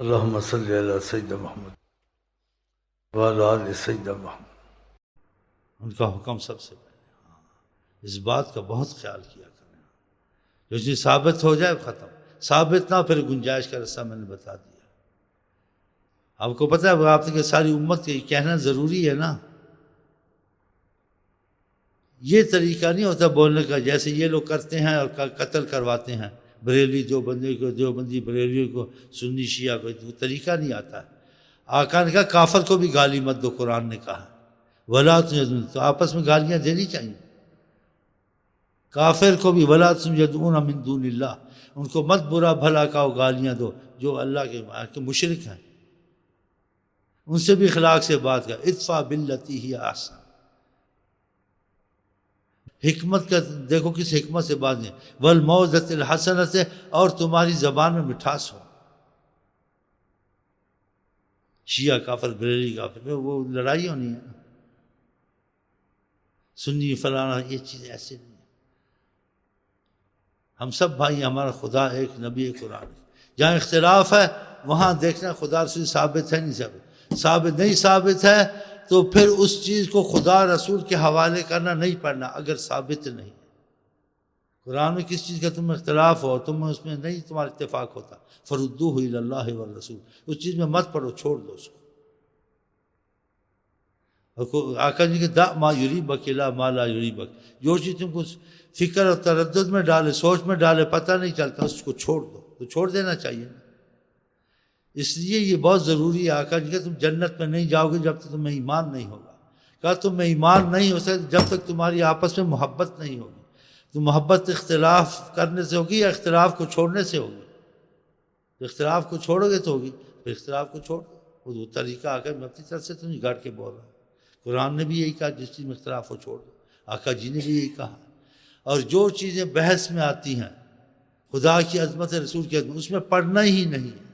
اللہم صلی علی سیدنا محمد وعلی آل سیدنا محمد۔ ان کا حکم سب سے پہلے، اس بات کا بہت خیال کیا کریں، جو چیز ثابت ہو جائے ختم، ثابت نہ پھر گنجائش کا رستہ میں نے بتا دیا۔ آپ کو پتہ ہے آپ نے کہ ساری امت کے کہنا ضروری ہے نا، یہ طریقہ نہیں ہوتا بولنے کا جیسے یہ لوگ کرتے ہیں اور قتل کرواتے ہیں، بریلوی دیوبندی بریلوی کو، سنی شیعہ کو، وہ طریقہ نہیں آتا ہے۔ آقا نے کہا کافر کو بھی گالی مت دو، قرآن نے کہا ولا تجدون، تو آپس میں گالیاں دینی چاہیے کافر کو بھی، ولا تجدون من دون اللہ، ان کو مت برا بھلا کہو، گالیاں دو جو اللہ کے مشرک ہیں، ان سے بھی اخلاق سے بات کر، ادفع باللتی ہی احسن۔ حکمت کا دیکھو کس حکمت سے بات ہے، والموعظۃ الحسنۃ سے، اور تمہاری زبان میں مٹھاس ہو۔ شیعہ کافر بریلوی کافر میں وہ لڑائی ہونی ہے، سنی فلانا، یہ چیزیں ایسے نہیں ہیں۔ ہم سب بھائی، ہمارا خدا ایک، نبی ایک، قرآن ایک۔ جہاں اختلاف ہے وہاں دیکھنا خدا رسول ثابت ہے نہیں ثابت نہیں ثابت ہے تو پھر اس چیز کو خدا رسول کے حوالے کرنا، نہیں پڑھنا اگر ثابت نہیں ہے۔ قرآن میں کس چیز کا تم اختلاف ہو، تم اس میں نہیں تمہارا اتفاق ہوتا، فردوہ الی اللہ والرسول، اس چیز میں مت پڑھو، چھوڑ دو اس کو۔ آقا جی کہ دع ما یریبک الی ما لا یریبک، جو چیز تم کو فکر اور تردد میں ڈالے، سوچ میں ڈالے، پتہ نہیں چلتا، اس کو چھوڑ دو، تو چھوڑ دینا چاہیے نا۔ اس لیے یہ بہت ضروری ہے۔ آقا جی کہ تم جنت میں نہیں جاؤ گے جب تک تمہیں ایمان نہیں ہوگا۔ کہا تم میں ایمان نہیں ہو سکتا جب تک تمہاری آپس میں محبت نہیں ہوگی۔ تو محبت اختلاف کرنے سے ہوگی یا اختلاف کو چھوڑنے سے ہوگی؟ اختلاف کو چھوڑو گے تو ہوگی، پھر اختلاف کو چھوڑ دو۔ وہ طریقہ آقا میں اپنی طرف سے تو نہیں گاڑ کے بول رہا ہوں، قرآن نے بھی یہی کہا جس چیز میں اختلاف ہو چھوڑ دو، آقا جی نے بھی یہی کہا۔ اور جو چیزیں بحث میں آتی ہیں، خدا کی عظمت، رسول کی عظمت، اس میں پڑھنا ہی نہیں ہے۔